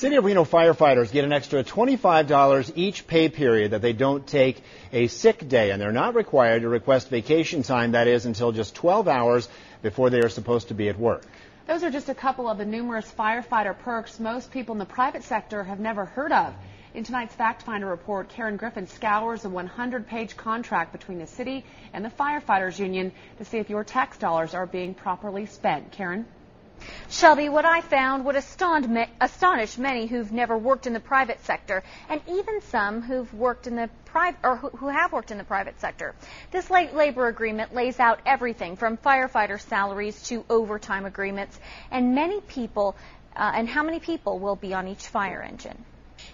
City of Reno firefighters get an extra $25 each pay period that they don't take a sick day, and they're not required to request vacation time, that is, until just 12 hours before they are supposed to be at work. Those are just a couple of the numerous firefighter perks most people in the private sector have never heard of. In tonight's Fact Finder report, Karen Griffin scours a 100-page contract between the city and the firefighters union to see if your tax dollars are being properly spent. Karen? Shelby, what I found would astonish many who've never worked in the private sector, and even some who've worked in the who have worked in the private sector. This labor agreement lays out everything from firefighter salaries to overtime agreements, and how many people will be on each fire engine.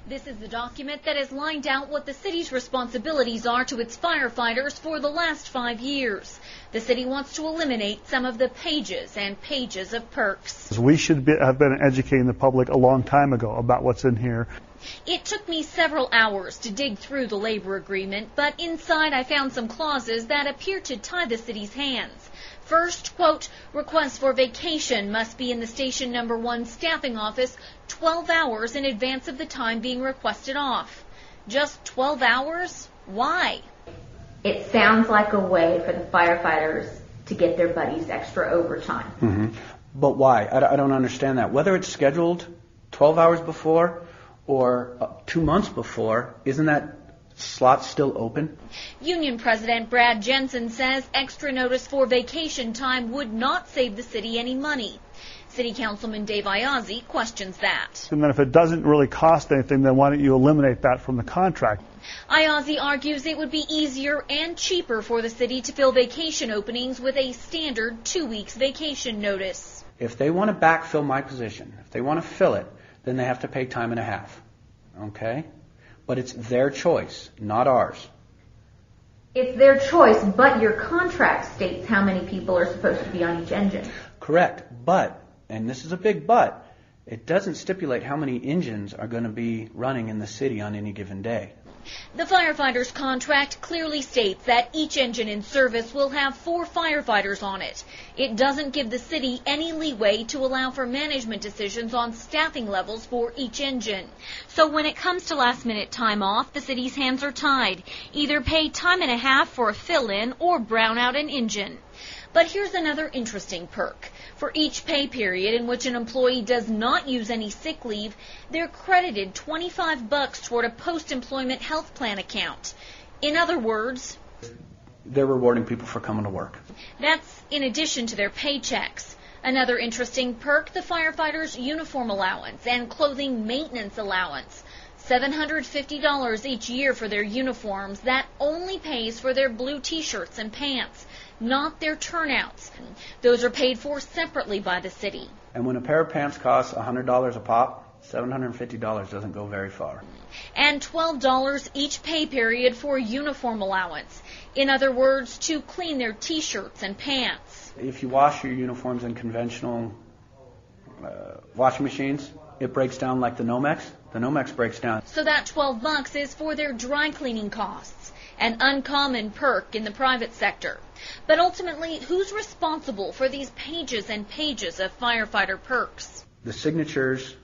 This is the document that has lined out what the city's responsibilities are to its firefighters for the last 5 years. The city wants to eliminate some of the pages and pages of perks. We should have been educating the public a long time ago about what's in here. It took me several hours to dig through the labor agreement, but inside I found some clauses that appear to tie the city's hands. First, quote, requests for vacation must be in the station number 1 staffing office 12 hours in advance of the time being requested off. Just 12 hours? Why? It sounds like a way for the firefighters to get their buddies extra overtime. Mm-hmm. But why? I don't understand that. Whether it's scheduled 12 hours before or 2 months before, isn't that slot still open? Union President Brad Jensen says extra notice for vacation time would not save the city any money. City Councilman Dave Iazzi questions that. And then if it doesn't really cost anything, then why don't you eliminate that from the contract? Iazzi argues it would be easier and cheaper for the city to fill vacation openings with a standard 2 weeks vacation notice. If they want to backfill my position, if they want to fill it, then they have to pay time and a half. Okay? But it's their choice, not ours. It's their choice, but your contract states how many people are supposed to be on each engine. Correct, but, and this is a big but, it doesn't stipulate how many engines are going to be running in the city on any given day. The firefighters' contract clearly states that each engine in service will have 4 firefighters on it. It doesn't give the city any leeway to allow for management decisions on staffing levels for each engine. So when it comes to last-minute time off, the city's hands are tied. Either pay time and a half for a fill-in or brown out an engine. But here's another interesting perk. For each pay period in which an employee does not use any sick leave, they're credited $25 toward a post-employment health plan account. In other words, they're rewarding people for coming to work. That's in addition to their paychecks. Another interesting perk, the firefighters' uniform allowance and clothing maintenance allowance. $750 each year for their uniforms. That only pays for their blue T-shirts and pants, not their turnouts. Those are paid for separately by the city. And when a pair of pants costs $100 a pop, $750 doesn't go very far. And $12 each pay period for uniform allowance. In other words, to clean their T-shirts and pants. If you wash your uniforms in conventional washing machines, it breaks down like the Nomex. The Nomex breaks down. So that $12 is for their dry cleaning costs, an uncommon perk in the private sector. But ultimately, who's responsible for these pages and pages of firefighter perks? The signatures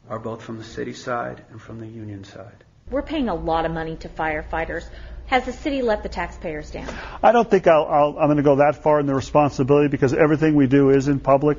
are both from the city side and from the union side. We're paying a lot of money to firefighters. Has the city let the taxpayers down? I don't think I'm going to go that far in the responsibility because everything we do is in public.